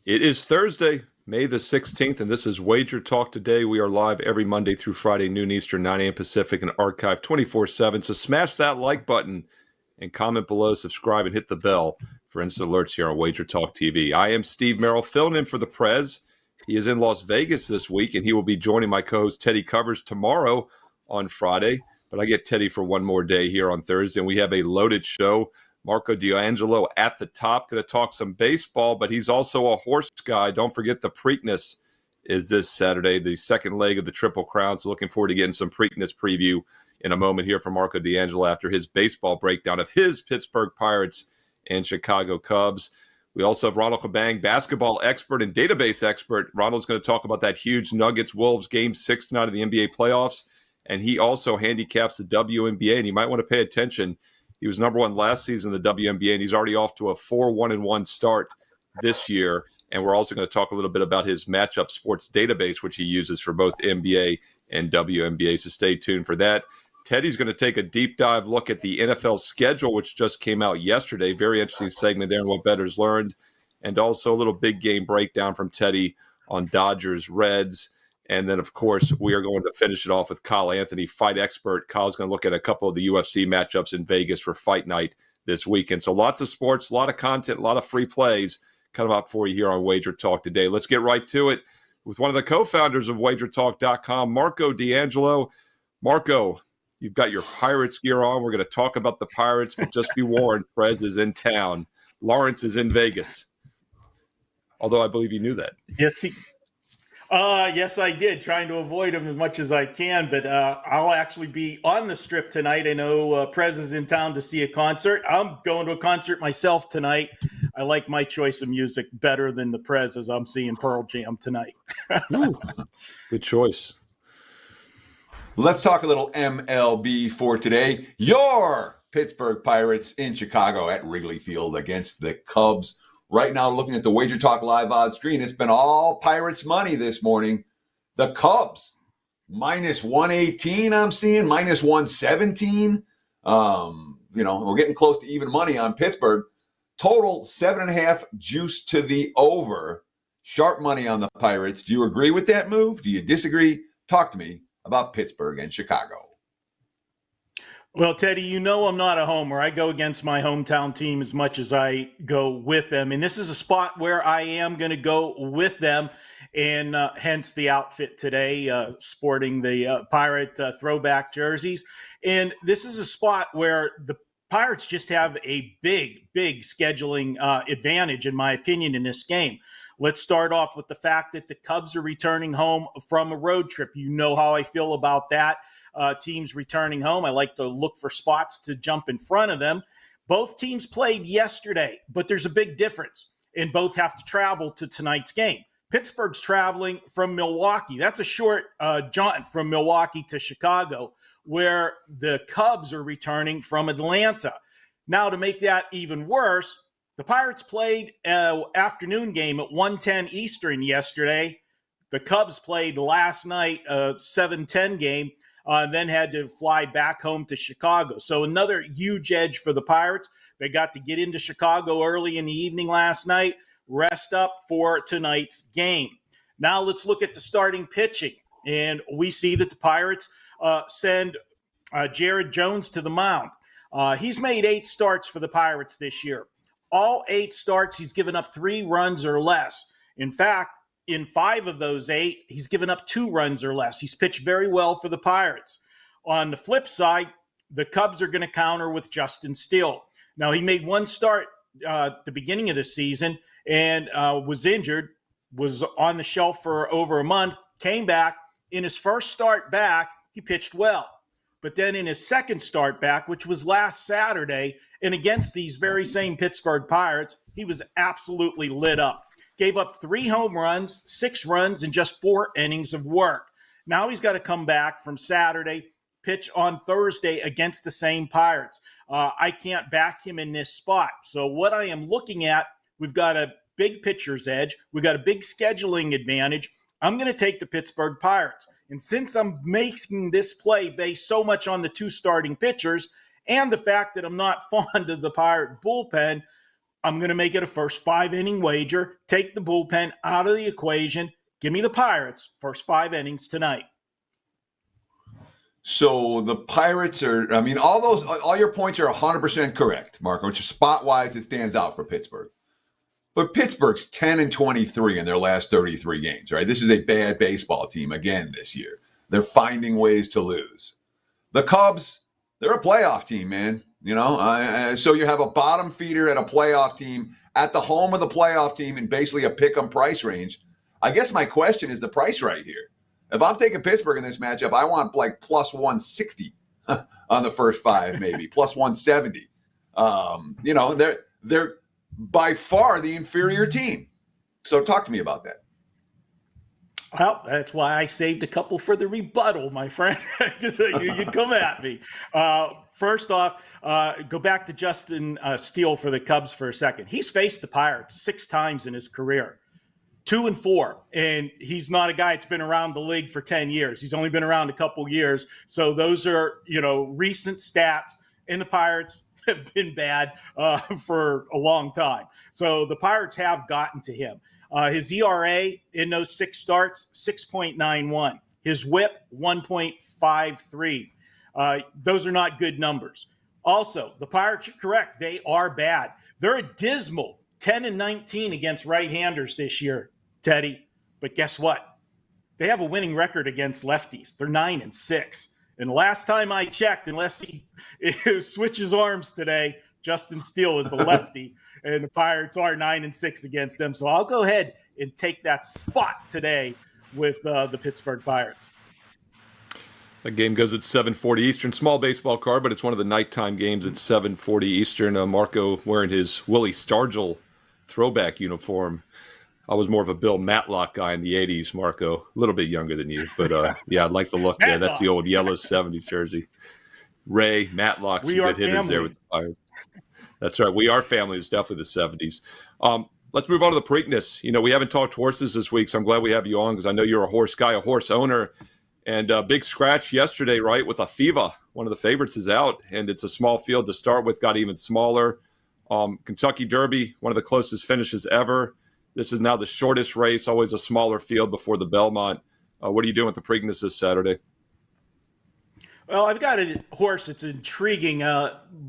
It is Thursday, May the 16th, and this is WagerTalk Today. We are live every Monday through Friday, noon Eastern, 9 a.m. Pacific, and archived 24/7. So smash that like button and comment below, subscribe, and hit the bell for instant alerts here on WagerTalk TV. I am Steve Merrill, filling in for the Prez. He is in Las Vegas this week, and he will be joining my co-host Teddy Covers tomorrow on Friday. But I get Teddy for one more day here on Thursday, and we have a loaded show. Marco D'Angelo at the top, going to talk some baseball, but he's also a horse guy. Don't forget the Preakness is this Saturday, the second leg of the Triple Crown. So looking forward to getting some Preakness preview in a moment here from Marco D'Angelo after his baseball breakdown of his Pittsburgh Pirates and Chicago Cubs. We also have Ronald Cabang, basketball expert and database expert. Ronald's going to talk about that huge Nuggets-Wolves Game 6 tonight of the NBA playoffs, and he also handicaps the WNBA, and you might want to pay attention. He was number one last season in the WNBA, and he's already off to a 4-1-1 start this year. And we're also going to talk a little bit about his matchup sports database, which he uses for both NBA and WNBA. So stay tuned for that. Teddy's going to take a deep dive look at the NFL schedule, which just came out yesterday. Very interesting segment there and what bettors learned. And also a little big game breakdown from Teddy on Dodgers, Reds. And then, of course, we are going to finish it off with Kyle Anthony, fight expert. Kyle's going to look at a couple of the UFC matchups in Vegas for Fight Night this weekend. So lots of sports, a lot of content, a lot of free plays coming up for you here on Wager Talk today. Let's get right to it with one of the co-founders of WagerTalk.com, Marco D'Angelo. Marco, you've got your Pirates gear on. We're going to talk about the Pirates, but just be warned, Prez is in town. Lawrence is in Vegas. Although I believe you knew that. Yes, I did, trying to avoid him as much as I can, but I'll actually be on the Strip tonight. I know Prez is in town to see a concert. I'm going to a concert myself tonight. I like my choice of music better than the Prez, as I'm seeing Pearl Jam tonight. Ooh, good choice. Let's talk a little MLB for today. Your Pittsburgh Pirates in Chicago at Wrigley Field against the Cubs. Right now, looking at the Wager Talk live odds screen, it's been all Pirates money this morning. The Cubs, minus 118, I'm seeing, minus 117. We're getting close to even money on Pittsburgh. Total 7.5 juice to the over. Sharp money on the Pirates. Do you agree with that move? Do you disagree? Talk to me about Pittsburgh and Chicago. Well, Teddy, you know I'm not a homer. I go against my hometown team as much as I go with them. And this is a spot where I am going to go with them. And hence the outfit today, sporting the Pirate throwback jerseys. And this is a spot where the Pirates just have a big scheduling advantage, in my opinion, in this game. Let's start off with the fact that the Cubs are returning home from a road trip. You know how I feel about that. Teams returning home. I like to look for spots to jump in front of them. Both teams played yesterday, but there's a big difference, and both have to travel to tonight's game. Pittsburgh's traveling from Milwaukee. That's a short jaunt from Milwaukee to Chicago, where the Cubs are returning from Atlanta. Now, to make that even worse, the Pirates played an afternoon game at 1:10 Eastern yesterday. The Cubs played last night a 7:10 game. Then had to fly back home to Chicago. So another huge edge for the Pirates. They got to get into Chicago early in the evening last night, rest up for tonight's game. Now let's look at the starting pitching. And we see that the Pirates send Jared Jones to the mound. He's made 8 starts for the Pirates this year. All 8 starts, he's given up 3 runs or less. In fact, in 5 of those 8, he's given up 2 runs or less. He's pitched very well for the Pirates. On the flip side, the Cubs are going to counter with Justin Steele. Now, he made 1 start at the beginning of the season and was injured, was on the shelf for over a month, came back. In his first start back, he pitched well. But then in his second start back, which was last Saturday, and against these very same Pittsburgh Pirates, he was absolutely lit up. Gave up 3 home runs, 6 runs, and just 4 innings of work. Now he's got to come back from Saturday, pitch on Thursday against the same Pirates. I can't back him in this spot. So what I am looking at, we've got a big pitcher's edge. We've got a big scheduling advantage. I'm going to take the Pittsburgh Pirates. And since I'm making this play based so much on the 2 starting pitchers and the fact that I'm not fond of the Pirate bullpen, I'm going to make it a first 5-inning wager. Take the bullpen out of the equation. Give me the Pirates first 5 innings tonight. So the Pirates are, I mean, all your points are 100% correct, Marco. It's just spot-wise, it stands out for Pittsburgh. But Pittsburgh's 10-23 in their last 33 games, right? This is a bad baseball team again this year. They're finding ways to lose. The Cubs, they're a playoff team, man. So you have a bottom feeder at a playoff team at the home of the playoff team in basically a pick-em price range. I guess my question is the price right here. If I'm taking Pittsburgh in this matchup, I want like plus 160 on the first 5, maybe plus 170. They're by far the inferior team. So talk to me about that. Well, that's why I saved a couple for the rebuttal, my friend. Just you'd come at me. First off, go back to Justin Steele for the Cubs for a second. He's faced the Pirates 6 times in his career, 2-4, and he's not a guy that's been around the league for 10 years. He's only been around a couple years. So those are, recent stats, and the Pirates have been bad for a long time. So the Pirates have gotten to him. His ERA in those 6 starts, 6.91. His whip, 1.53. Those are not good numbers. Also, the Pirates, you're correct. They are bad. They're a dismal 10-19 against right-handers this year, Teddy. But guess what? They have a winning record against lefties. They're 9-6. And last time I checked, unless he switches arms today, Justin Steele is a lefty. And the Pirates are 9-6 against them. So I'll go ahead and take that spot today with the Pittsburgh Pirates. That game goes at 7:40 Eastern. Small baseball card, but it's one of the nighttime games at 7:40 Eastern. Marco wearing his Willie Stargell throwback uniform. I was more of a Bill Matlock guy in the 80s, Marco. A little bit younger than you. But, yeah, I like the look there. That's the old yellow 70s jersey. Ray, Matlock, some good hitters there with the Pirates. That's right. We are family. It's definitely the 70s. Let's move on to the Preakness. We haven't talked horses this week, so I'm glad we have you on because I know you're a horse guy, a horse owner. And big scratch yesterday, right, with Afiva. One of the favorites is out, and it's a small field to start with, got even smaller. Kentucky Derby, one of the closest finishes ever. This is now the shortest race, always a smaller field before the Belmont. What are you doing with the Preakness this Saturday? Well, I've got a horse that's intriguing.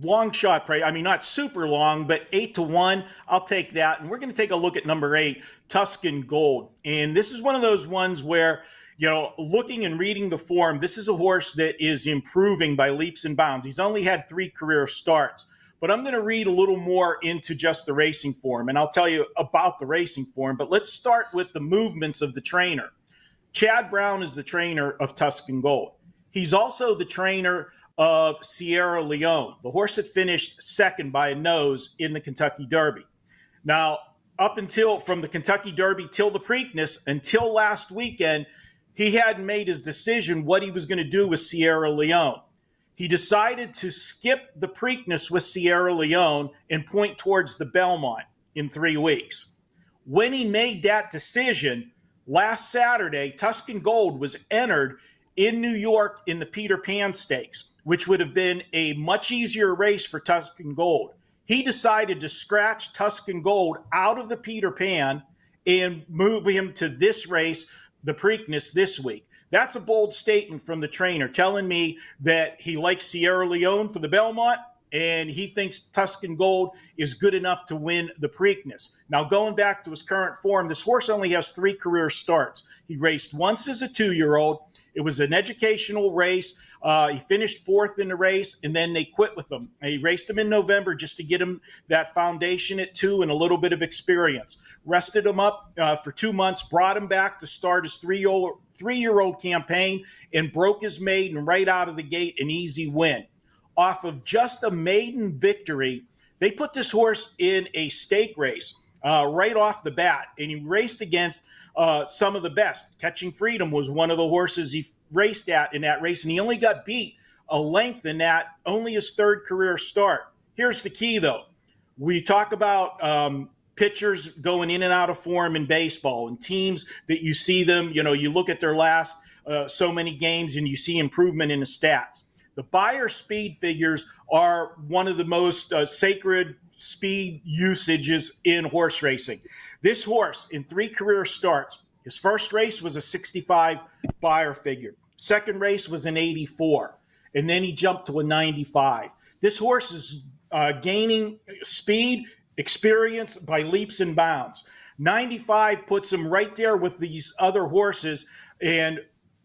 Long shot price. I mean, not super long, but 8-1. I'll take that. And we're going to take a look at number 8, Tuscan Gold. And this is one of those ones where, looking and reading the form, this is a horse that is improving by leaps and bounds. He's only had 3 career starts. But I'm going to read a little more into just the racing form, and I'll tell you about the racing form. But let's start with the movements of the trainer. Chad Brown is the trainer of Tuscan Gold. He's also the trainer of Sierra Leone, the horse that finished second by a nose in the Kentucky Derby. Now, up until from the Kentucky Derby till the Preakness, until last weekend, he hadn't made his decision what he was going to do with Sierra Leone. He decided to skip the Preakness with Sierra Leone and point towards the Belmont in 3 weeks. When he made that decision, last Saturday, Tuscan Gold was entered in New York in the Peter Pan Stakes, which would have been a much easier race for Tuscan Gold. He decided to scratch Tuscan Gold out of the Peter Pan and move him to this race, the Preakness, this week. That's a bold statement from the trainer telling me that he likes Sierra Leone for the Belmont and he thinks Tuscan Gold is good enough to win the Preakness. Now, going back to his current form, this horse only has 3 career starts. He raced once as a 2-year-old. It was an educational race. He finished 4th in the race, and then they quit with him. And he raced him in November just to get him that foundation at 2 and a little bit of experience. Rested him up for 2 months, brought him back to start his 3-year-old campaign, and broke his maiden right out of the gate, an easy win. Off of just a maiden victory, they put this horse in a stake race right off the bat, and he raced against some of the best. Catching Freedom was one of the horses he raced at in that race, and he only got beat a length in that, only his 3rd career start. Here's the key, though. We talk about pitchers going in and out of form in baseball and teams that you see them, you look at their last so many games and you see improvement in the stats. The Beyer speed figures are one of the most sacred speed usages in horse racing. This horse, in 3 career starts, his first race was a 65 Beyer figure. Second race was an 84. And then he jumped to a 95. This horse is gaining speed, experience by leaps and bounds. 95 puts him right there with these other horses. And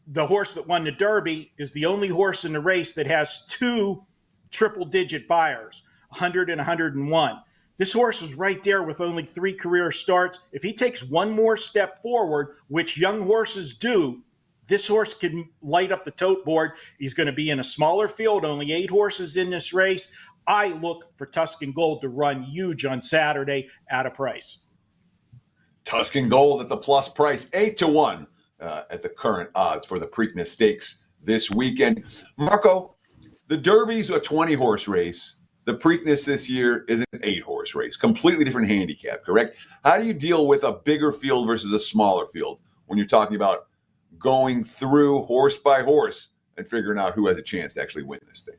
the horse that won the Derby is the only horse in the race that has 2 triple-digit Beyers, 100 and 101. This horse is right there with only 3 career starts. If he takes one more step forward, which young horses do, this horse can light up the tote board. He's going to be in a smaller field, only 8 horses in this race. I look for Tuscan Gold to run huge on Saturday at a price. Tuscan Gold at the plus price, 8-1 at the current odds for the Preakness Stakes this weekend. Marco, the Derby's a 20-horse race. The Preakness this year is an 8-horse race. Completely different handicap, correct? How do you deal with a bigger field versus a smaller field when you're talking about going through horse by horse and figuring out who has a chance to actually win this thing?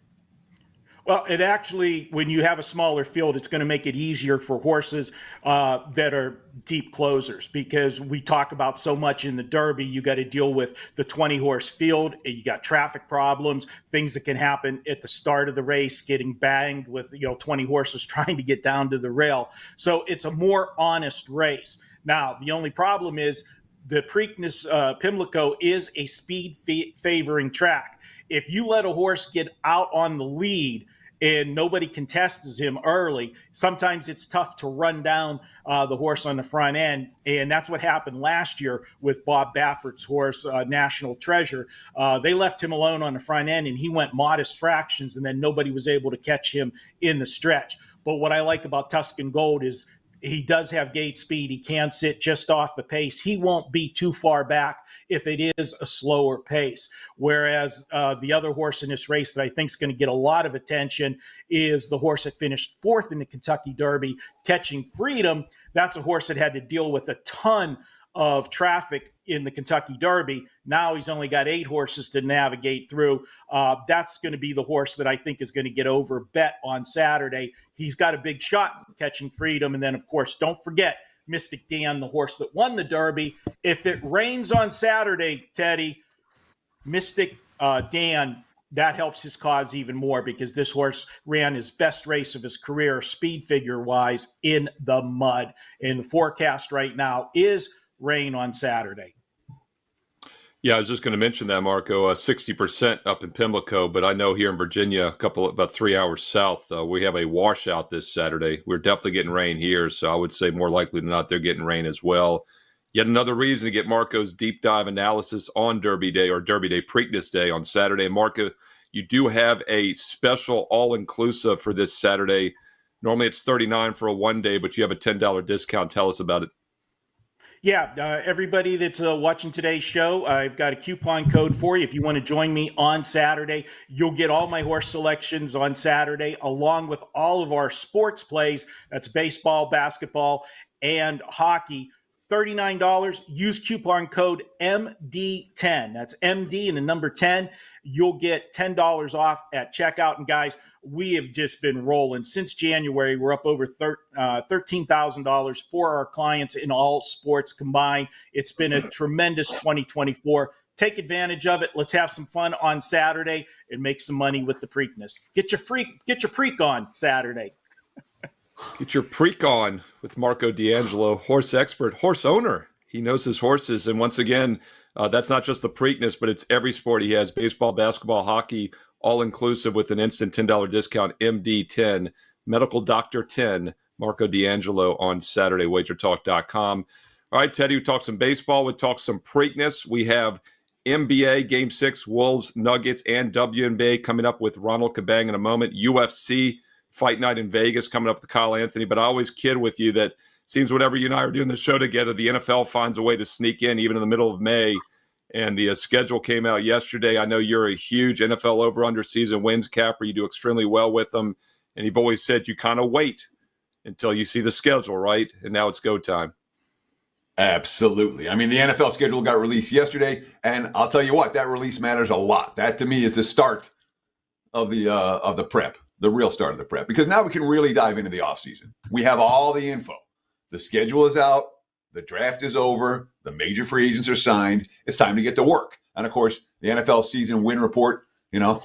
Well, it actually, when you have a smaller field, it's going to make it easier for horses that are deep closers, because we talk about so much in the Derby, you got to deal with the 20-horse field. You got traffic problems, things that can happen at the start of the race, getting banged with 20 horses trying to get down to the rail. So it's a more honest race. Now, the only problem is the Preakness Pimlico is a speed favoring track. If you let a horse get out on the lead and nobody contests him early, sometimes it's tough to run down the horse on the front end. And that's what happened last year with Bob Baffert's horse, National Treasure. They left him alone on the front end, and he went modest fractions, and then nobody was able to catch him in the stretch. But what I like about Tuscan Gold is he does have gate speed. He can sit just off the pace. He won't be too far back if it is a slower pace. Whereas the other horse in this race that I think is going to get a lot of attention is the horse that finished 4th in the Kentucky Derby, Catching Freedom. That's a horse that had to deal with a ton of traffic in the Kentucky Derby. Now he's only got 8 horses to navigate through. That's going to be the horse that I think is going to get over bet on Saturday. He's got a big shot Catching Freedom. And then, of course, don't forget Mystic Dan, the horse that won the Derby. If it rains on Saturday, Teddy, Mystic Dan, that helps his cause even more, because this horse ran his best race of his career, speed figure-wise, in the mud. And the forecast right now is rain on Saturday. Yeah, I was just going to mention that, Marco, 60% up in Pimlico, but I know here in Virginia, about 3 hours south, we have a washout this Saturday. We're definitely getting rain here, so I would say more likely than not they're getting rain as well. Yet another reason to get Marco's deep dive analysis on Derby Day, or Derby Day Preakness Day on Saturday. And Marco, you do have a special all-inclusive for this Saturday. Normally it's $39 for a one-day, but you have a $10 discount. Tell us about it. Yeah, everybody that's watching today's show, I've got a coupon code for you. If you want to join me on Saturday, you'll get all my horse selections on Saturday, along with all of our sports plays. That's baseball, basketball, and hockey. $39. Use coupon code MD10. That's MD and the number 10. You'll get $10 off at checkout. And guys, we have just been rolling since January. We're up over $13,000 for our clients in all sports combined. It's been a tremendous 2024. Take advantage of it. Let's have some fun on Saturday and make some money with the Preakness. Get your freak on Saturday. Get your Preak on with Marco D'Angelo, horse expert, horse owner. He knows his horses. And once again, that's not just the Preakness, but it's every sport he has: baseball, basketball, hockey, all inclusive with an instant $10 discount, MD10, Medical Doctor 10, Marco D'Angelo on Saturday, WagerTalk.com. All right, Teddy, we talked some baseball. We talked some Preakness. We have NBA Game 6, Wolves, Nuggets, and WNBA coming up with Ronald Cabang in a moment. UFC Fight Night in Vegas coming up with Kyle Anthony. But I always kid with you that seems whenever you and I are doing the show together, the NFL finds a way to sneak in even in the middle of May. And the schedule came out yesterday. I know you're a huge NFL over-under season wins capper. You do extremely well with them. And you've always said you kind of wait until you see the schedule, right? And now it's go time. Absolutely. I mean, the NFL schedule got released yesterday, and I'll tell you what, that release matters a lot. That, to me, is the start of the prep, the real start of the prep, because now we can really dive into the offseason. We have all the info. The schedule is out. The draft is over. The major free agents are signed. It's time to get to work. And of course, the NFL season win report,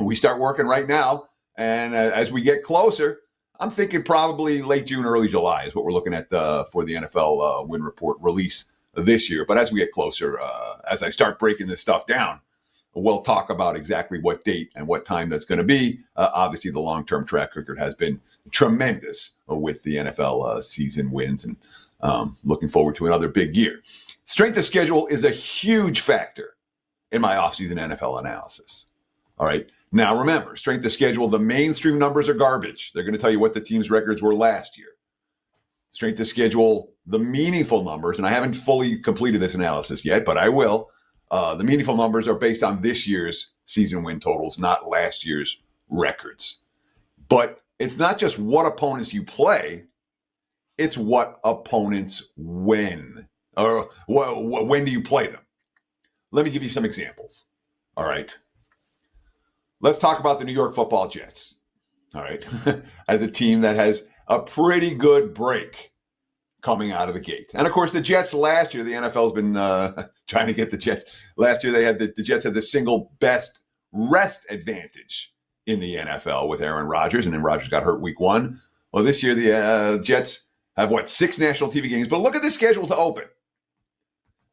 we start working right now. And as we get closer, I'm thinking probably late June, early July is what we're looking at for the NFL win report release this year. But as we get closer, as I start breaking this stuff down, we'll talk about exactly what date and what time that's going to be. Obviously, the long-term track record has been tremendous with the NFL season wins, and looking forward to another big year. Strength of schedule is a huge factor in my offseason NFL analysis. All right. Now, remember, strength of schedule, the mainstream numbers are garbage. They're going to tell you what the team's records were last year. Strength of schedule, the meaningful numbers, and I haven't fully completed this analysis yet, but I will. The meaningful numbers are based on this year's season win totals, not last year's records. But it's not just what opponents you play, it's what opponents win. Or when do you play them? Let me give you some examples. All right. Let's talk about the New York Football Jets. All right. As a team that has a pretty good break coming out of the gate. And of course, the Jets last year, the NFL's been trying to get the Jets. Last year, the Jets had the single best rest advantage in the NFL with Aaron Rodgers, and then Rodgers got hurt week 1. Well, this year, the Jets have, 6 national TV games? But look at the schedule to open.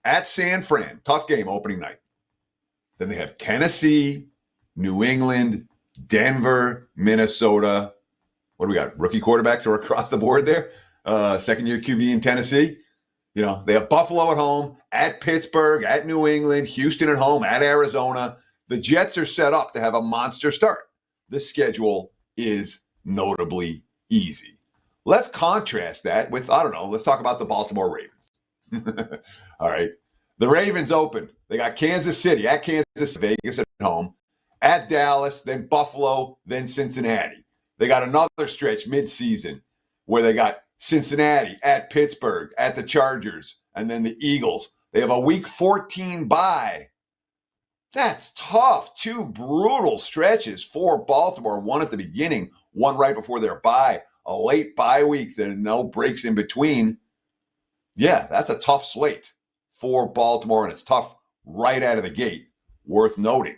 At San Fran, tough game opening night. Then they have Tennessee, New England, Denver, Minnesota. What do we got? Rookie quarterbacks are across the board there. Second-year QB in Tennessee. They have Buffalo at home, at Pittsburgh, at New England, Houston at home, at Arizona. The Jets are set up to have a monster start. The schedule is notably easy. Let's contrast that with, let's talk about the Baltimore Ravens. All right. The Ravens open. They got Kansas City, at Kansas, Vegas at home, at Dallas, then Buffalo, then Cincinnati. They got another stretch midseason where they got Cincinnati, at Pittsburgh, at the Chargers, and then the Eagles. They have a week 14 bye. That's tough. 2 brutal stretches for Baltimore. One at the beginning, one right before their bye. A late bye week. There are no breaks in between. Yeah, that's a tough slate for Baltimore, and it's tough right out of the gate. Worth noting.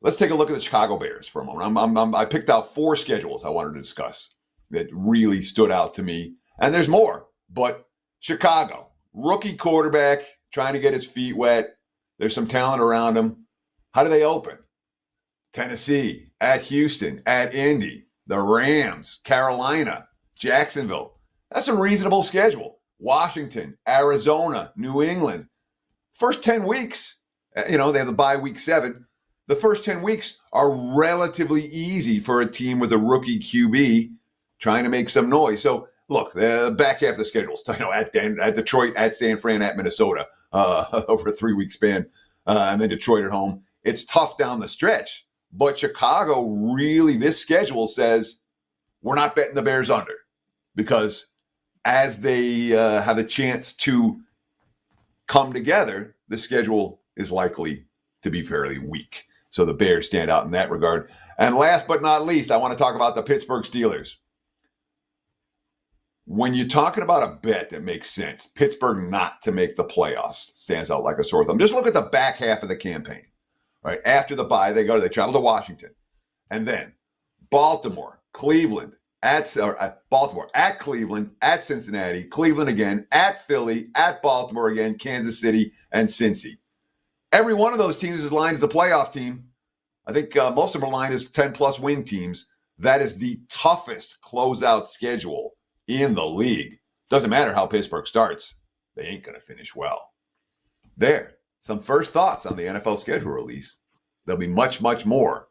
Let's take a look at the Chicago Bears for a moment. I picked out 4 schedules I wanted to discuss that really stood out to me. And there's more, but Chicago, rookie quarterback, trying to get his feet wet. There's some talent around him. How do they open? Tennessee, at Houston, at Indy, the Rams, Carolina, Jacksonville. That's a reasonable schedule. Washington, Arizona, New England. First 10 weeks, they have the bye week 7. The first 10 weeks are relatively easy for a team with a rookie QB trying to make some noise. So, look, the back half of the schedules, at Detroit, at San Fran, at Minnesota, over a 3-week span, and then Detroit at home. It's tough down the stretch. But Chicago really, this schedule says we're not betting the Bears under, because as they have a chance to come together, the schedule is likely to be fairly weak. So the Bears stand out in that regard. And last but not least, I want to talk about the Pittsburgh Steelers. When you're talking about a bet that makes sense, Pittsburgh not to make the playoffs stands out like a sore thumb. Just look at the back half of the campaign. Right after the bye, they travel to Washington, and then Baltimore, Cleveland, Baltimore, at Cleveland, at Cincinnati, Cleveland again, at Philly, at Baltimore again, Kansas City, and Cincy. Every one of those teams is lined as a playoff team. I think most of them are lined as 10-plus win teams. That is the toughest closeout schedule in the league. Doesn't matter how Pittsburgh starts. They ain't going to finish well. There. Some first thoughts on the NFL schedule release. There'll be much, much more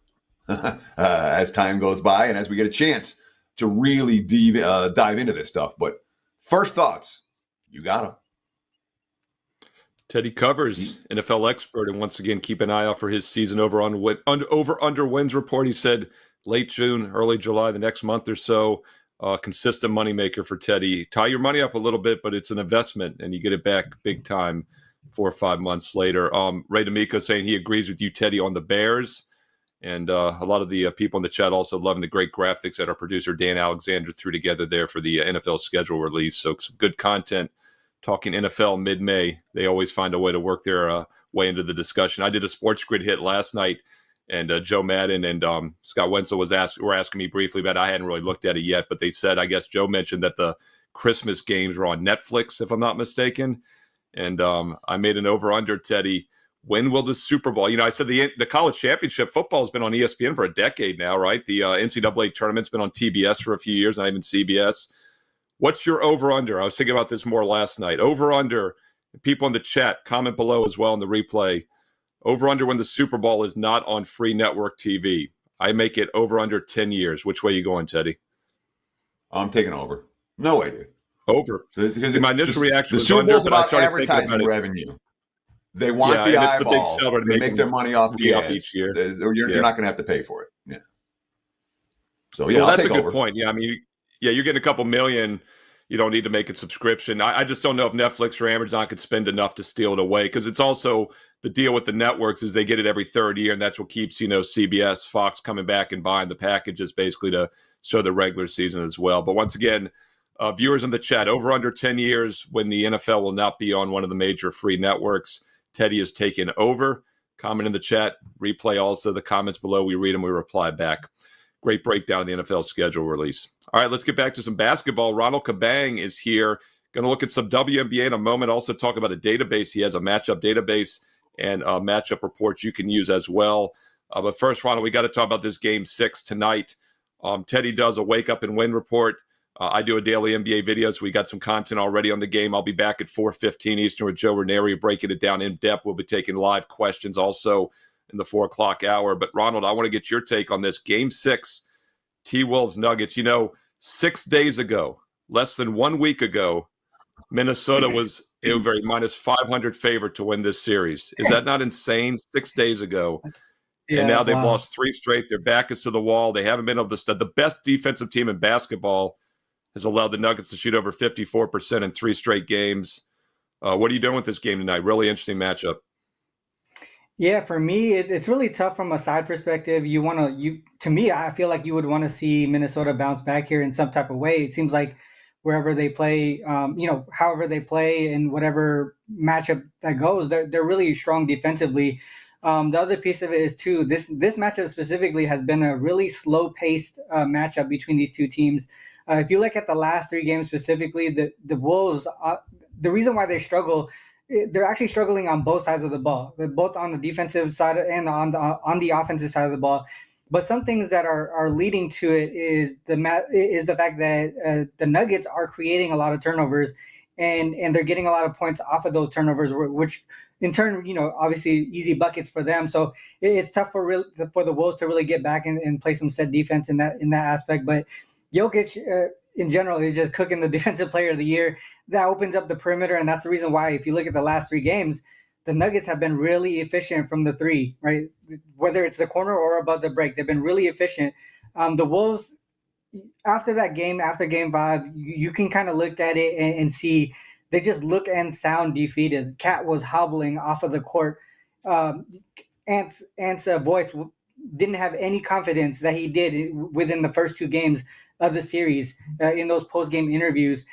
as time goes by and as we get a chance to really dive into this stuff. But first thoughts, you got them. Teddy Covers, NFL expert, and once again, keep an eye out for his season over-under wins report. He said late June, early July, the next month or so. Consistent moneymaker for Teddy. Tie your money up a little bit, but it's an investment, and you get it back big time 4 or 5 months later. Ray D'Amico saying he agrees with you, Teddy, on the Bears. And a lot of the people in the chat also loving the great graphics that our producer Dan Alexander threw together there for the NFL schedule release. So some good content talking NFL mid-May. They always find a way to work their way into the discussion. I did a Sports Grid hit last night, and Joe Madden and Scott Wenzel were asking me briefly about it. I hadn't really looked at it yet, but they said, I guess Joe mentioned that the Christmas games were on Netflix, if I'm not mistaken. And I made an over-under, Teddy. When will the Super Bowl? I said the college championship football has been on ESPN for a decade now, right? The NCAA tournament's been on TBS for a few years, not even CBS. What's your over-under? I was thinking about this more last night. Over-under, people in the chat, comment below as well in the replay. Over-under when the Super Bowl is not on free network TV. I make it over-under 10 years. Which way are you going, Teddy? I'm taking over. No way, dude. Over. Because my initial reaction was the Super Bowl's under, but I about started thinking advertising about it. revenue. They want the eyeballs. The they make their money off the ads. Each year. You're not going to have to pay for it. Yeah. So well, that's a good point. Yeah, I mean, you're getting a couple million. You don't need to make a subscription. I just don't know if Netflix or Amazon could spend enough to steal it away, because it's also the deal with the networks is they get it every third year, and that's what keeps CBS, Fox coming back and buying the packages basically to show the regular season as well. But once again, viewers in the chat, over under 10 years when the NFL will not be on one of the major free networks. Teddy is taken over. Comment in the chat. Replay also the comments below. We read them. We reply back. Great breakdown of the NFL schedule release. All right, let's get back to some basketball. Ronald Cabang is here. Going to look at some WNBA in a moment. Also talk about a database. He has a matchup database and matchup reports you can use as well. But first, Ronald, we got to talk about this Game 6 tonight. Teddy does a wake up and win report. I do a daily NBA video, so we got some content already on the game. I'll be back at 4:15 Eastern with Joe Ranieri, breaking it down in depth. We'll be taking live questions also in the 4 o'clock hour. But, Ronald, I want to get your take on this. Game 6, T-Wolves Nuggets. 6 days ago, less than 1 week ago, Minnesota was a minus 500 favorite to win this series. Is that not insane? 6 days ago. Yeah, and now they've lost 3 straight. Their back is to the wall. They haven't been able to stud. The best defensive team in basketball has allowed the Nuggets to shoot over 54% in 3 straight games. What are you doing with this game tonight? Really interesting matchup. Yeah, for me, it's really tough from a side perspective. To me, I feel like you would want to see Minnesota bounce back here in some type of way. It seems like wherever they play, however they play in whatever matchup that goes, they're really strong defensively. The other piece of it is too, this matchup specifically has been a really slow-paced matchup between these two teams. If you look at the last 3 games specifically, the Wolves, the reason why they struggle, they're actually struggling on both sides of the ball. They're both on the defensive side and on the offensive side of the ball. But some things that are leading to it is the fact that the Nuggets are creating a lot of turnovers, and they're getting a lot of points off of those turnovers, which in turn, obviously easy buckets for them. So it's tough for the Wolves to really get back and play some set defense in that aspect. But Jokic in general is just cooking the defensive player of the year. That opens up the perimeter, and that's the reason why, if you look at the last 3 games, the Nuggets have been really efficient from the 3, right? Whether it's the corner or above the break, they've been really efficient. The Wolves, after that game, after Game 5, you can kind of look at it and see they just look and sound defeated. Cat was hobbling off of the court. Ant's voice didn't have any confidence that he did within the first 2 games of the series in those post-game interviews.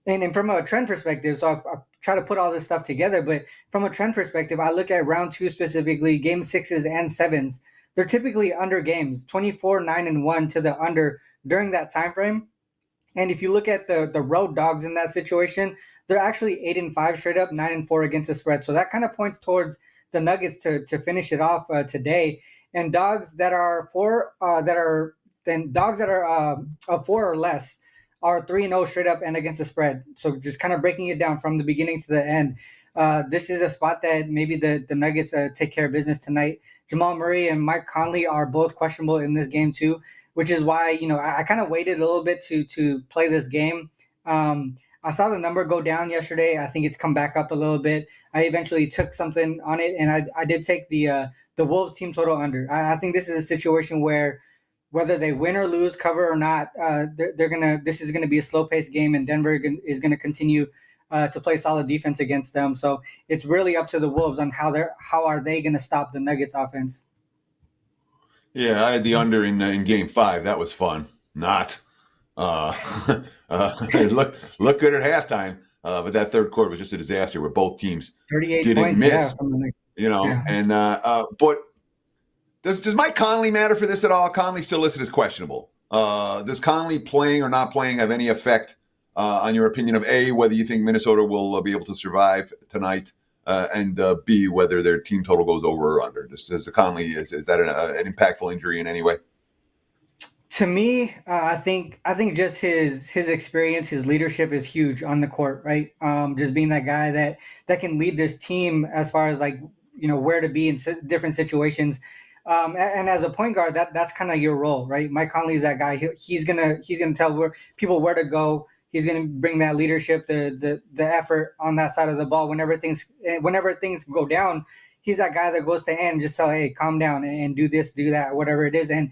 And from a trend perspective, so I'll try to put all this stuff together, but from a trend perspective, I look at round 2 specifically, Game 6s and 7s. They're typically under games, 24, 9, and 1 to the under during that time frame. And if you look at the road dogs in that situation, they're actually 8-5 straight up, 9-4 against the spread. So that kind of points towards the Nuggets to finish it off today. And dogs that are 4 or less are 3-0 straight up and against the spread. So just kind of breaking it down from the beginning to the end. This is a spot that maybe the Nuggets take care of business tonight. Jamal Murray and Mike Conley are both questionable in this game too, which is why, I kind of waited a little bit to play this game. I saw the number go down yesterday. I think it's come back up a little bit. I eventually took something on it, and I did take the Wolves team total under. I think this is a situation where whether they win or lose, cover or not, this is gonna be a slow-paced game, and Denver is gonna continue to play solid defense against them. So it's really up to the Wolves on how are they gonna stop the Nuggets offense. Yeah, I had the under in Game 5. That was fun. Not. It looked good at halftime, but that third quarter was just a disaster where both teams 38 didn't points, miss. yeah. And but does Mike Conley matter for this at all? Conley's still listed as questionable. Does Conley playing or not playing have any effect on your opinion of A, whether you think Minnesota will be able to survive tonight, and B, whether their team total goes over or under? Does Conley is that an impactful injury in any way? To me, I think just his experience, his leadership is huge on the court, right? Just being that guy that can lead this team as far as where to be in different situations. And as a point guard, that's kind of your role, right? Mike Conley is that guy. He's gonna tell people where to go. He's gonna bring that leadership, the effort on that side of the ball. Whenever things go down, he's that guy that goes to end, just tell, hey, calm down and do this, do that, whatever it is. And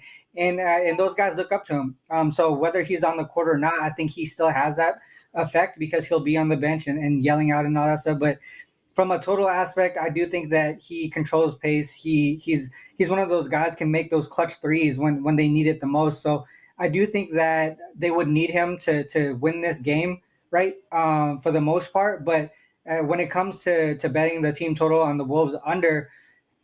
those guys look up to him. So whether he's on the court or not, I think he still has that effect because he'll be on the bench and yelling out and all that stuff. But from a total aspect, I do think that he controls pace. He's one of those guys can make those clutch threes when they need it the most. So I do think that they would need him to win this game, right? For the most part. But when it comes to betting the team total on the Wolves under,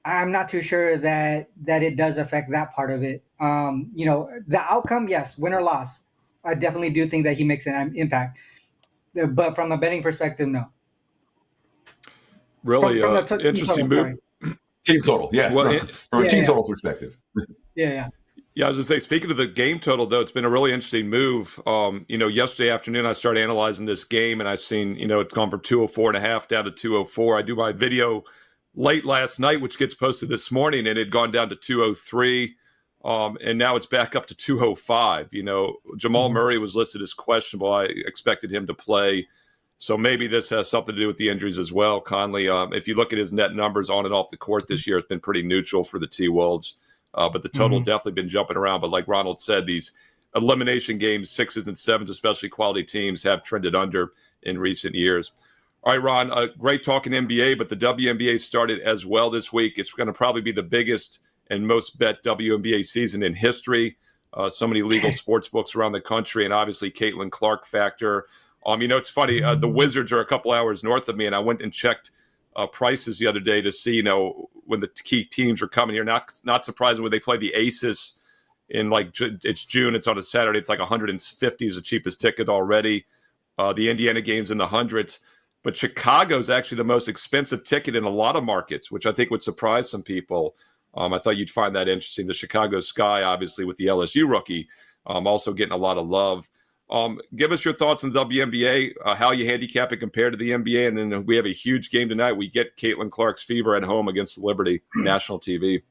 I'm not too sure that it does affect that part of it. The outcome, yes, win or loss. I definitely do think that he makes an impact. But from a betting perspective, no. Really from the interesting move. Team total, yeah. Well, from a team total perspective. Yeah. Yeah, I was going to say, speaking of the game total, though, it's been a really interesting move. Yesterday afternoon, I started analyzing this game, and I seen, it's gone from 204.5 down to 204. I do my video late last night, which gets posted this morning, and it had gone down to 203. And now it's back up to 205. Jamal Murray was listed as questionable. I expected him to play. So maybe this has something to do with the injuries as well. Conley, if you look at his net numbers on and off the court this year, it's been pretty neutral for the T-Wolves. But the total definitely been jumping around. But like Ronald said, these elimination games, 6s and 7s, especially quality teams, have trended under in recent years. All right, Ron, great talking NBA, but the WNBA started as well this week. It's going to probably be the biggest and most bet WNBA season in history. So many legal sports books around the country, and obviously Caitlin Clark factor. It's funny. The Wizards are a couple hours north of me, and I went and checked prices the other day to see, when the key teams are coming here. Not surprising when they play the Aces in it's June. It's on a Saturday. It's like 150 is the cheapest ticket already. The Indiana game's in the hundreds. But Chicago's actually the most expensive ticket in a lot of markets, which I think would surprise some people. I thought you'd find that interesting. The Chicago Sky, obviously, with the LSU rookie, also getting a lot of love. Give us your thoughts on the WNBA, how you handicap it compared to the NBA, and then we have a huge game tonight. We get Caitlin Clark's Fever at home against the Liberty, national TV.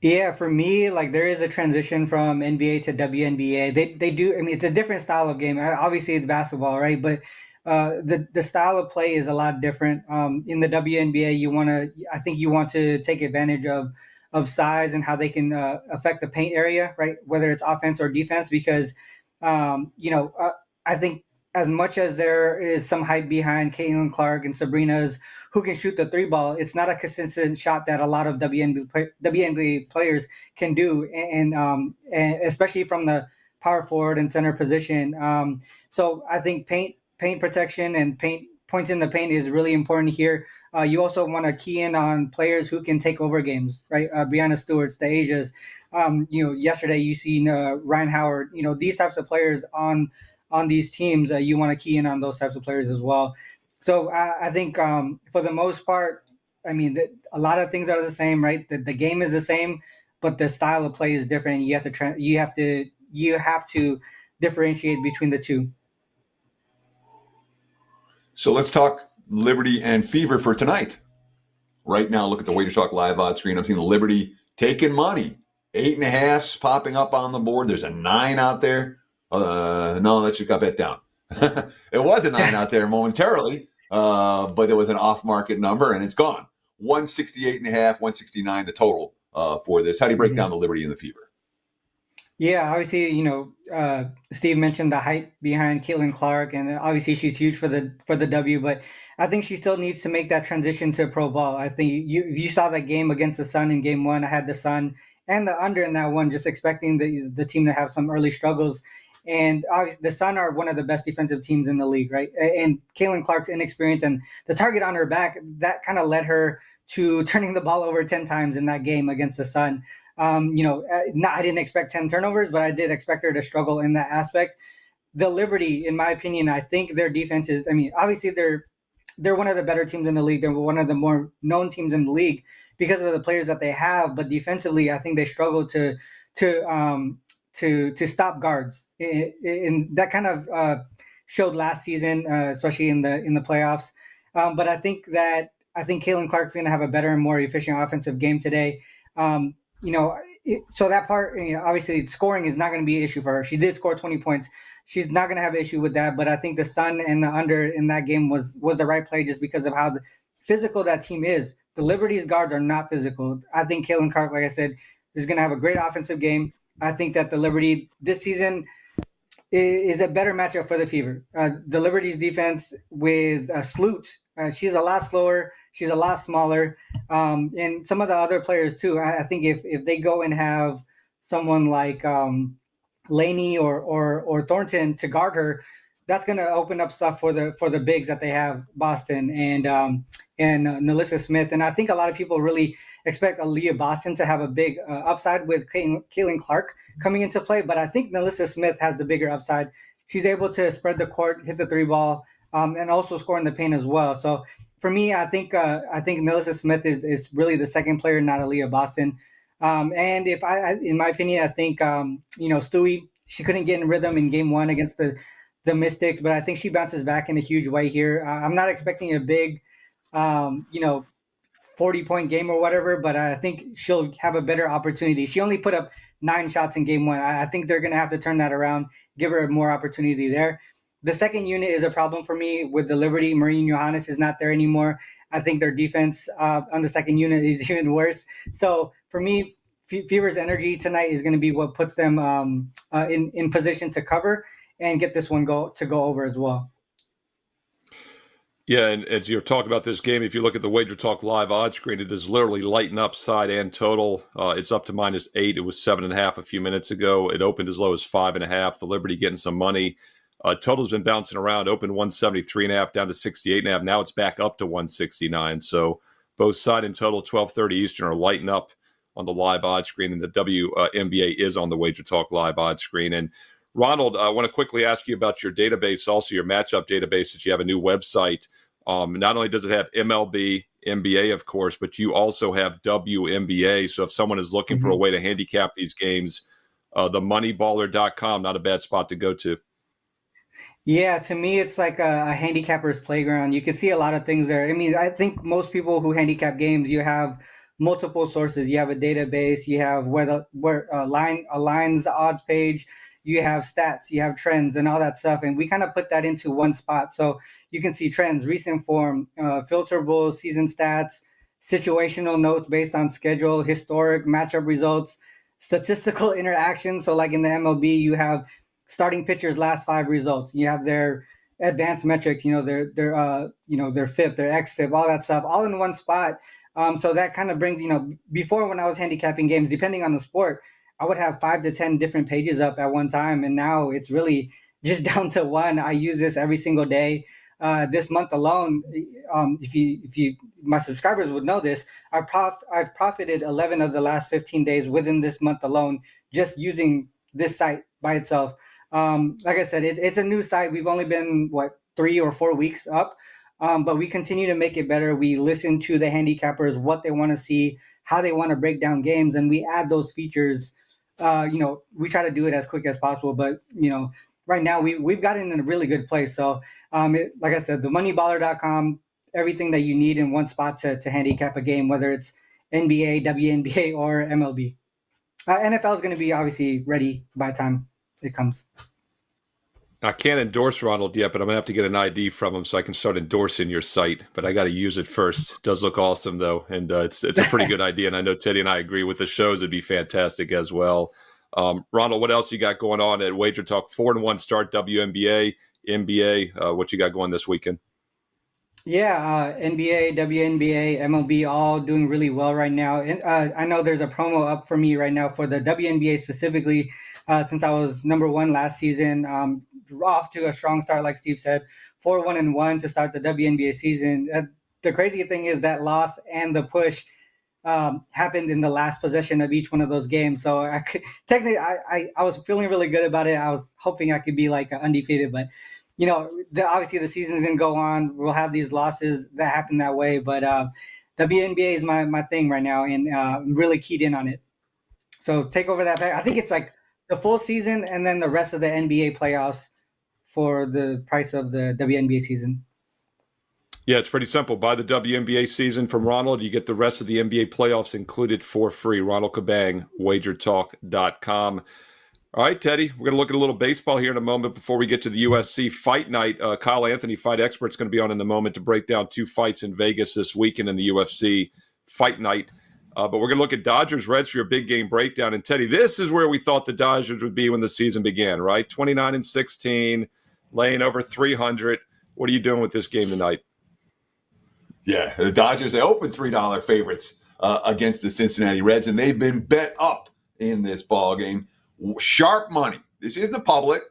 Yeah, for me, there is a transition from NBA to WNBA. They do. I mean, it's a different style of game. Obviously, it's basketball, right? But the style of play is a lot different. In the WNBA, I think you want to take advantage of size and how they can affect the paint area, right? Whether it's offense or defense, because I think as much as there is some hype behind Caitlin Clark and Sabrina's who can shoot the three ball, it's not a consistent shot that a lot of WNBA players can do, and especially from the power forward and center position. So I think paint protection and points in the paint is really important here. You also want to key in on players who can take over games, right? Breanna Stewart's, the Asias. Yesterday you seen Ryan Howard. These types of players on these teams. You want to key in on those types of players as well. So I think for the most part, I mean, a lot of things are the same, right? The game is the same, but the style of play is different. You have to differentiate between the two. So let's talk Liberty and Fever for tonight. Right now, look at the WagerTalk live odds screen. I'm seeing the Liberty taking money. 8.5s popping up on the board. There's a 9 out there. No, that just got bet down. It was a 9 out there momentarily, but it was an off-market number, and it's gone. 168.5, 169 the total for this. How do you break down the Liberty and the Fever? Yeah, obviously, Steve mentioned the hype behind Caitlin Clark, and obviously she's huge for the W, but I think she still needs to make that transition to pro ball. I think you saw that game against the Sun in game 1. I had the Sun and the under in that one, just expecting the team to have some early struggles. And obviously, the Sun are one of the best defensive teams in the league, right? And Caitlin Clark's inexperience and the target on her back, that kind of led her to turning the ball over 10 times in that game against the Sun. I didn't expect 10 turnovers, but I did expect her to struggle in that aspect. The Liberty, in my opinion, I think their defense is, obviously they're one of the better teams in the league. They're one of the more known teams in the league because of the players that they have. But defensively, I think they struggle to stop guards. And that kind of showed last season, especially in the playoffs. But I think Caitlin Clark's going to have a better and more efficient offensive game today. So that part, obviously scoring is not going to be an issue for her. She did score 20 points. She's not going to have an issue with that. But I think the Sun and the under in that game was the right play just because of how physical that team is. The Liberty's guards are not physical. I think Caitlin Clark, like I said, is going to have a great offensive game. I think that the Liberty this season is a better matchup for the Fever. The Liberty's defense with Sloot, she's a lot slower. She's a lot smaller. And some of the other players too. I think if they go and have someone like Laney or Thornton to guard her, that's going to open up stuff for the bigs that they have, Boston and Nalissa Smith. And I think a lot of people really expect Aaliyah Boston to have a big upside with Caitlin Clark coming into play. But I think Nalissa Smith has the bigger upside. She's able to spread the court, hit the three ball, and also score in the paint as well. So for me, I think Nalissa Smith is really the second player, not Aaliyah Boston. And in my opinion, I think Stewie, she couldn't get in rhythm in game one against the Mystics, but I think she bounces back in a huge way here. I'm not expecting a big 40-point game or whatever, but I think she'll have a better opportunity. She only put up 9 shots in game one. I think they're going to have to turn that around, give her more opportunity there. The second unit is a problem for me with the Liberty. Maureen Johannes is not there anymore. I think their defense on the second unit is even worse. So for me, Fever's energy tonight is going to be what puts them in position to cover and get this one go over as well. Yeah, and as you're talking about this game, if you look at the WagerTalk live odds screen, it is literally lighting up side and total. It's up to -8. It was 7.5 a few minutes ago. It opened as low as 5.5. The Liberty getting some money. Total's been bouncing around. Opened 173.5 down to 68.5. Now it's back up to 169. So both side and total 12:30 Eastern are lighting up on the live odds screen, and the WNBA is on the WagerTalk live odds screen. And Ronald, I want to quickly ask you about your database, also your matchup database, that you have a new website. Not only does it have MLB, NBA, of course, but you also have WNBA. So if someone is looking for a way to handicap these games, the Moneyballer.com, not a bad spot to go to. Yeah, to me, it's like a handicapper's playground. You can see a lot of things there. I think most people who handicap games, you have multiple sources. You have a database. You have a lines odds page. You have stats, you have trends and all that stuff. And we kind of put that into one spot. So you can see trends, recent form, filterable season stats, situational notes based on schedule, historic matchup results, statistical interactions. So like in the MLB, you have starting pitchers' last 5 results. You have their advanced metrics, their FIP, their XFIP, all that stuff, all in one spot. So that kind of brings, before when I was handicapping games, depending on the sport, I would have 5 to 10 different pages up at one time. And now it's really just down to one. I use this every single day. This month alone, if my subscribers would know this, I've profited 11 of the last 15 days within this month alone, just using this site by itself. Like I said, it's a new site. We've only been 3 or 4 weeks up, but we continue to make it better. We listen to the handicappers, what they want to see, how they want to break down games, and we add those features. We try to do it as quick as possible, but right now we've gotten in a really good place. So like I said, the moneyballer.com, everything that you need in one spot to handicap a game, whether it's NBA, WNBA, or MLB. NFL is going to be obviously ready by the time it comes. I can't endorse Ronald yet, but I'm going to have to get an ID from him so I can start endorsing your site. But I got to use it first. It does look awesome, though. And it's a pretty good idea. And I know Teddy and I agree with the shows. It'd be fantastic as well. Ronald, what else you got going on at WagerTalk? 4-1 start, WNBA, NBA. What you got going this weekend? Yeah, NBA, WNBA, MLB, all doing really well right now. And I know there's a promo up for me right now for the WNBA specifically, since I was number one last season. Off to a strong start, like Steve said, 4-1-1 to start the WNBA season. The crazy thing is that loss and the push happened in the last possession of each one of those games. So I could technically, I was feeling really good about it. I was hoping I could be like undefeated, but obviously the season's gonna go on. We'll have these losses that happen that way, but WNBA is my thing right now, and I'm really keyed in on it. So take over that back. I think it's like the full season and then the rest of the NBA playoffs for the price of the WNBA season. Yeah, it's pretty simple. Buy the WNBA season from Ronald. You get the rest of the NBA playoffs included for free. Ronald Cabang, WagerTalk.com. All right, Teddy, we're going to look at a little baseball here in a moment before we get to the UFC Fight Night. Kyle Anthony, fight expert, is going to be on in a moment to break down 2 fights in Vegas this weekend in the UFC Fight Night. But we're going to look at Dodgers-Reds for your big game breakdown. And, Teddy, this is where we thought the Dodgers would be when the season began, right? 29-16, laying over 300. What are you doing with this game tonight? Yeah, the Dodgers, they opened $3 favorites against the Cincinnati Reds, and they've been bet up in this ball game. Sharp money. This isn't the public.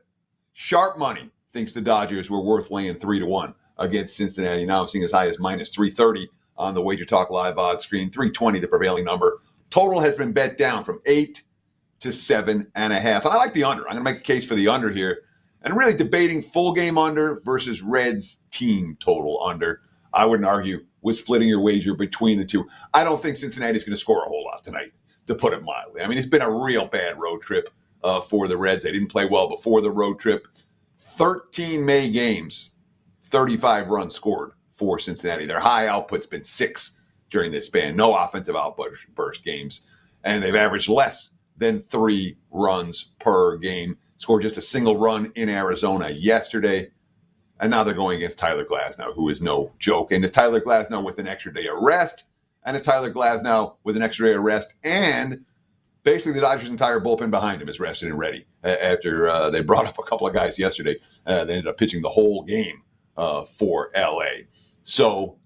Sharp money thinks the Dodgers were worth laying 3-1 against Cincinnati. Now I'm seeing as high as minus 330 on the WagerTalk Live odds screen. 320, the prevailing number. Total has been bet down from 8 to 7.5. I like the under. I'm going to make a case for the under here. And really debating full game under versus Reds team total under. I wouldn't argue with splitting your wager between the two. I don't think Cincinnati's going to score a whole lot tonight, to put it mildly. I mean, it's been a real bad road trip for the Reds. They didn't play well before the road trip. 13 May games, 35 runs scored for Cincinnati. Their high output's been 6 during this span. No offensive outburst games. And they've averaged less than 3 runs per game. Scored just a single run in Arizona yesterday. And now they're going against Tyler Glasnow, who is no joke. And it's Tyler Glasnow with an extra day of rest. And it's Tyler Glasnow with an extra day of rest. And basically the Dodgers' entire bullpen behind him is rested and ready. After they brought up a couple of guys yesterday, they ended up pitching the whole game for L.A. So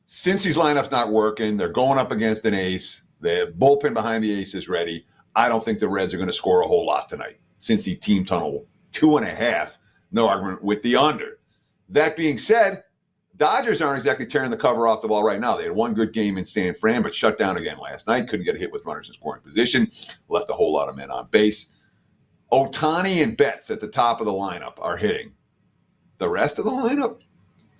Cincy's lineup's not working. They're going up against an ace. The bullpen behind the ace is ready. I don't think the Reds are going to score a whole lot tonight. Cincy team tunnel 2.5. No argument with the under. That being said, Dodgers aren't exactly tearing the cover off the ball right now. They had one good game in San Fran, but shut down again last night. Couldn't get a hit with runners in scoring position. Left a whole lot of men on base. Ohtani and Betts at the top of the lineup are hitting. The rest of the lineup,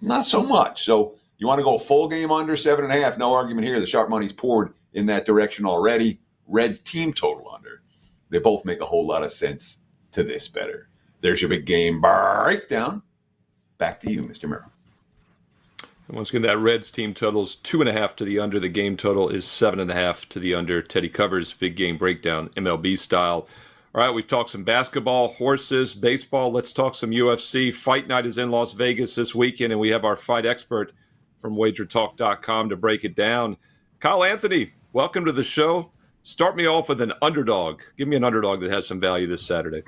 not so much. So you want to go full game under 7.5. No argument here. The sharp money's poured in that direction already. Reds team total under. They both make a whole lot of sense to this better. There's your big game breakdown. Back to you, Mr. Merrill. Once again, that Reds team total is 2.5 to the under. The game total is 7.5 to the under. Teddy covers big game breakdown, MLB style. All right, we've talked some basketball, horses, baseball. Let's talk some UFC. Fight Night is in Las Vegas this weekend, and we have our fight expert from WagerTalk.com to break it down. Kyle Anthony, welcome to the show. Start me off with an underdog. Give me an underdog that has some value this Saturday.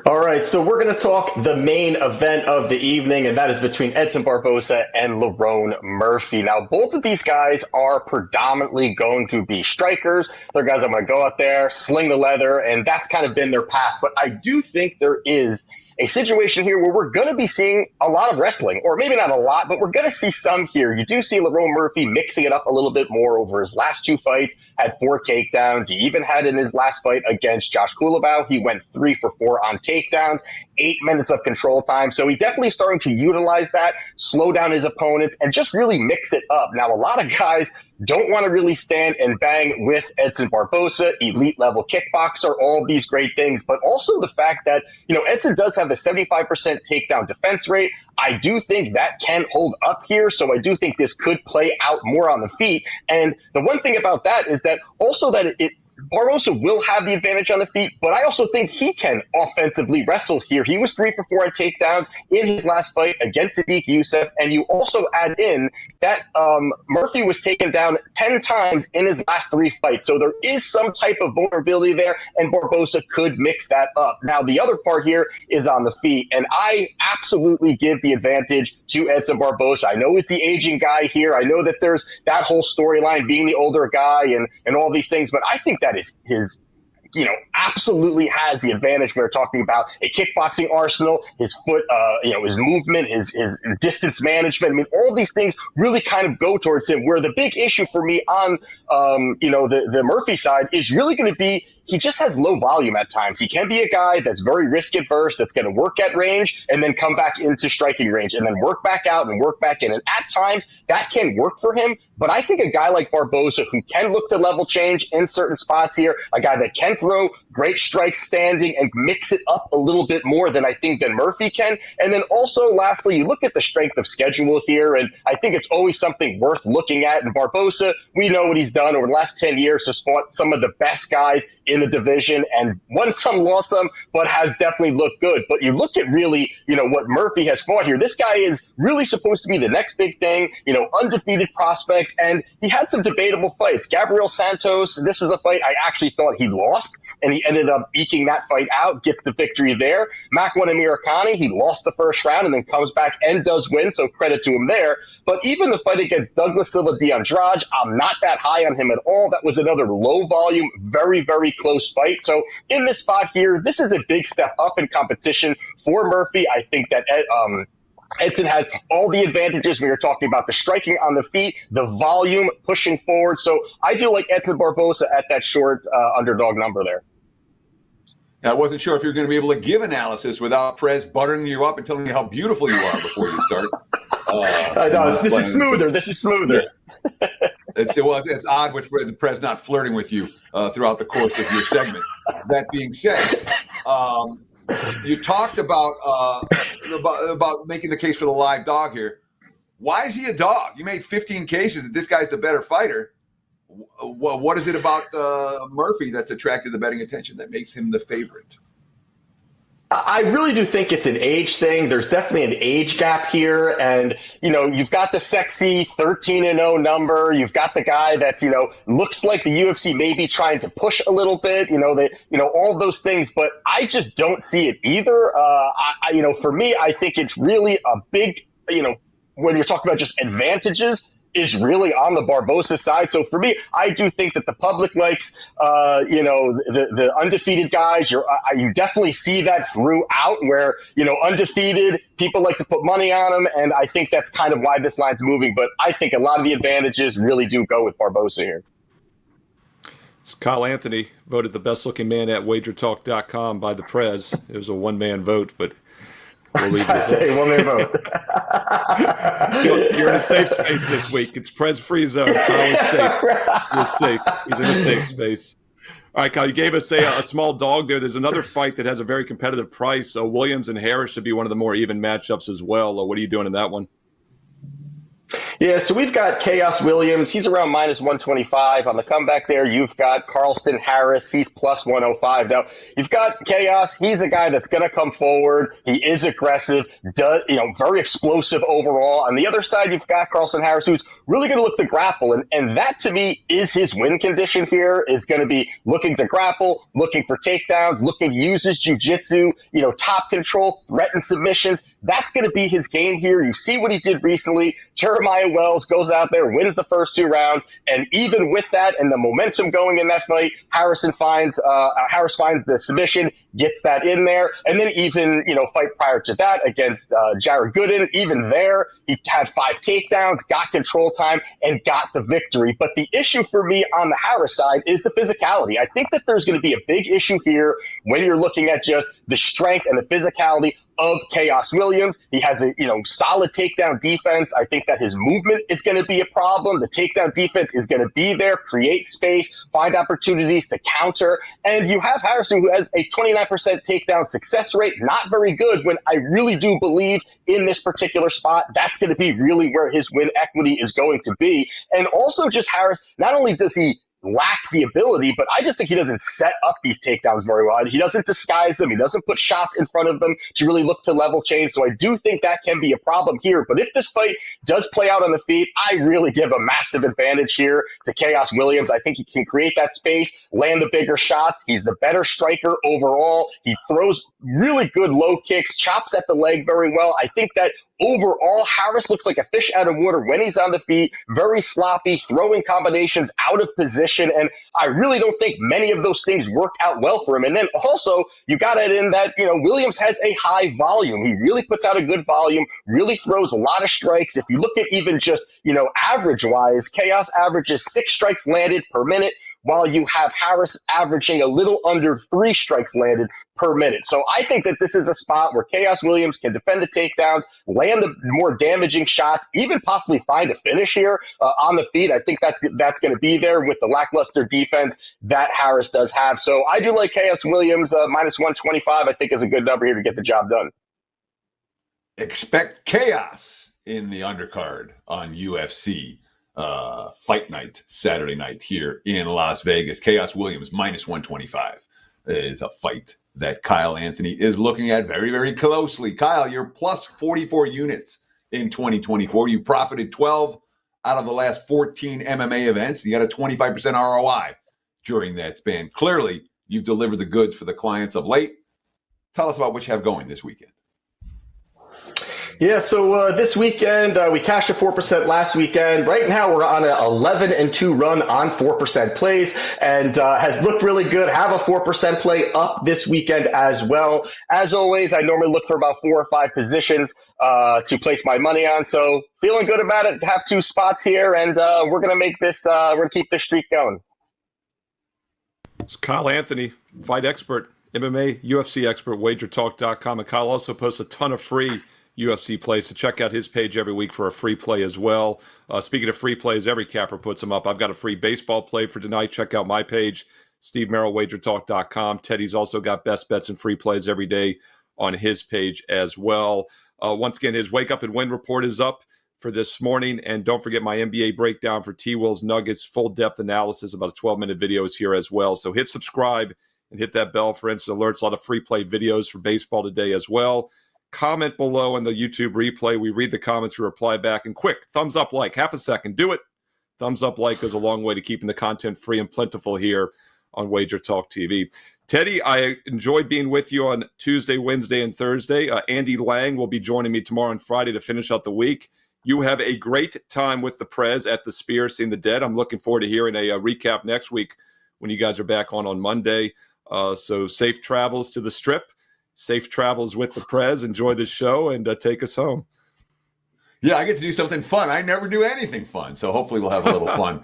All right, so we're going to talk the main event of the evening, and that is between Edson Barboza and Lerone Murphy. Now, both of these guys are predominantly going to be strikers. They're guys that want to go out there, sling the leather, and that's kind of been their path. But I do think there is a situation here where we're going to be seeing a lot of wrestling, or maybe not a lot, but we're going to see some here. You do see Lerone Murphy mixing it up a little bit more over his last 2 fights, had 4 takedowns. He even had in his last fight against Josh Kulabau, he went 3 for 4 on takedowns, 8 minutes of control time. So he definitely starting to utilize that, slow down his opponents, and just really mix it up. Now, a lot of guys don't want to really stand and bang with Edson Barboza, elite level kickboxer, all these great things, but also the fact that, Edson does have a 75% takedown defense rate. I do think that can hold up here, so I do think this could play out more on the feet. And the one thing about that is that also that it Barboza will have the advantage on the feet, but I also think he can offensively wrestle here. He was 3 for 4 on takedowns in his last fight against Sadiq Youssef, and you also add in that Murphy was taken down 10 times in his last 3 fights. So there is some type of vulnerability there, and Barboza could mix that up. Now, the other part here is on the feet, and I absolutely give the advantage to Edson Barboza. I know it's the aging guy here. I know that there's that whole storyline being the older guy and all these things, but I think that is his absolutely has the advantage. We're talking about a kickboxing arsenal, his foot, his movement, his distance management. I mean, all these things really kind of go towards him, where the big issue for me on, the Murphy side is really going to be he just has low volume at times. He can be a guy that's very risk adverse, that's going to work at range and then come back into striking range and then work back out and work back in. And at times that can work for him. But I think a guy like Barboza, who can look to level change in certain spots here, a guy that can throw great strikes standing and mix it up a little bit more than I think than Murphy can. And then also, lastly, you look at the strength of schedule here, and I think it's always something worth looking at. And Barboza, we know what he's done over the last 10 years to spot some of the best guys in the division, and won some, lost some, but has definitely looked good. But you look at really, what Murphy has fought here. This guy is really supposed to be the next big thing, undefeated prospect, and he had some debatable fights. Gabriel Santos, this was a fight I actually thought he lost, and he ended up eking that fight out, gets the victory there. Makwan Amirkhani, he lost the first round and then comes back and does win, so credit to him there. But even the fight against Douglas Silva de Andrade, I'm not that high on him at all. That was another low volume, very, very close fight. So in this spot here, this is a big step up in competition for Murphy. I think that Edson has all the advantages when you're talking about the striking on the feet, the volume pushing forward. So I do like Edson Barboza at that short underdog number there. Now, I wasn't sure if you were going to be able to give analysis without Prez buttering you up and telling you how beautiful you are before you start. This is smoother. This is smoother. Yeah. It's odd with the Prez not flirting with you throughout the course of your segment. That being said, you talked about making the case for the live dog here. Why is he a dog? You made 15 cases that this guy's the better fighter. What is it about Murphy that's attracted the betting attention that makes him the favorite? I really do think it's an age thing. There's definitely an age gap here. And, you've got the sexy 13-0 number. You've got the guy that's, looks like the UFC may be trying to push a little bit, all those things. But I just don't see it either. For me, I think it's really a big, when you're talking about just advantages, is really on the Barboza side. So for me, I do think that the public likes, the undefeated guys. You definitely see that throughout where, undefeated, people like to put money on them. And I think that's kind of why this line's moving. But I think a lot of the advantages really do go with Barboza here. It's Kyle Anthony voted the best looking man at WagerTalk.com by the Prez. It was a one-man vote, but we'll leave it. One-man vote. You're in a safe space this week. It's Prez free zone. Kyle is safe. He's safe. He's in a safe space. All right, Kyle, you gave us a small dog there. There's another fight that has a very competitive price. Williams and Harris should be one of the more even matchups as well. What are you doing in that one? Yeah, so we've got Khaos Williams. He's around minus 125 on the comeback there. You've got Carlston Harris. He's plus 105. Now, you've got Khaos. He's a guy that's going to come forward. He is aggressive, very explosive overall. On the other side, you've got Carlston Harris, who's really going to look to grapple. And that, to me, is his win condition here, is going to be looking to grapple, looking for takedowns, looking to use his jiu-jitsu, top control, threaten submissions. That's going to be his game here. You see what he did recently. Jeremiah Wells goes out there, wins the first 2 rounds, and even with that and the momentum going in that fight, Harris finds the submission, gets that in there, and then even fight prior to that against Jared Gooden, even there he had 5 takedowns, got control time, and got the victory. But the issue for me on the Harris side is the physicality. I think that there's going to be a big issue here when you're looking at just the strength and the physicality of Khaos Williams. He has a solid takedown defense. I think that his movement is going to be a problem. The takedown defense is going to be there, create space, find opportunities to counter. And you have Harrison, who has a 29% takedown success rate, not very good, when I really do believe in this particular spot, that's going to be really where his win equity is going to be. And also just Harris, not only does he lack the ability, but I just think he doesn't set up these takedowns very well. He doesn't disguise them. He doesn't put shots in front of them to really look to level change. So I do think that can be a problem here. But if this fight does play out on the feet, I really give a massive advantage here to Khaos Williams. I think he can create that space, land the bigger shots. He's the better striker overall. He throws really good low kicks, chops at the leg very well. I think that overall, Harris looks like a fish out of water when he's on the feet, very sloppy, throwing combinations out of position, and I really don't think many of those things work out well for him. And then also, you got it in that, Williams has a high volume. He really puts out a good volume, really throws a lot of strikes. If you look at even just, average-wise, Khaos averages 6 strikes landed per minute, while you have Harris averaging a little under 3 strikes landed per minute. So I think that this is a spot where Khaos Williams can defend the takedowns, land the more damaging shots, even possibly find a finish here on the feet. I think that's going to be there with the lackluster defense that Harris does have. So I do like Khaos Williams minus 125. I think is a good number here to get the job done. Expect chaos in the undercard on UFC Fight Night, Saturday night here in Las Vegas. Khaos Williams minus 125 is a fight that Kyle Anthony is looking at very, very closely. Kyle, you're plus 44 units in 2024. You profited 12 out of the last 14 MMA events. You got a 25% ROI during that span. Clearly, you've delivered the goods for the clients of late. Tell us about what you have going this weekend. Yeah, so this weekend, we cashed a 4% last weekend. Right now, we're on an 11-2 run on 4% plays and has looked really good. Have a 4% play up this weekend as well. As always, I normally look for about 4 or 5 positions to place my money on. So feeling good about it. Have 2 spots here, and we're going to make this, we're going to keep this streak going. It's Kyle Anthony, fight expert, MMA, UFC expert, WagerTalk.com. And Kyle also posts a ton of free UFC plays, so check out his page every week for a free play as well. Speaking of free plays, every capper puts them up. I've got a free baseball play for tonight. Check out my page, Steve Merrill, WagerTalk.com. Teddy's also got best bets and free plays every day on his page as well. Once again, his Wake Up and Win report is up for this morning. And don't forget my NBA breakdown for T-Wolves Nuggets, full depth analysis, about a 12-minute video is here as well. So hit subscribe and hit that bell for instant alerts. A lot of free play videos for baseball today as well. Comment below on the YouTube replay. We read the comments, we reply back. And quick, thumbs up, like, half a second. Do it. Thumbs up, like goes a long way to keeping the content free and plentiful here on Wager Talk TV. Teddy, I enjoyed being with you on Tuesday, Wednesday, and Thursday. Andy Lang will be joining me tomorrow and Friday to finish out the week. You have a great time with the Prez at the Spear, seeing the dead. I'm looking forward to hearing a recap next week when you guys are back on Monday. So safe travels to the Strip. Safe travels with the Prez. Enjoy the show and take us home. Yeah, I get to do something fun. I never do anything fun. So hopefully we'll have a little fun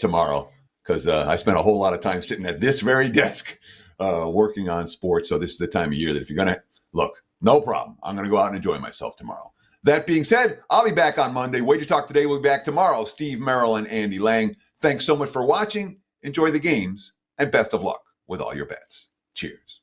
tomorrow because I spent a whole lot of time sitting at this very desk working on sports. So this is the time of year that if you're going to look, no problem. I'm going to go out and enjoy myself tomorrow. That being said, I'll be back on Monday. Wager Talk Today will be back tomorrow. Steve Merrill and Andy Lang. Thanks so much for watching. Enjoy the games and best of luck with all your bets. Cheers.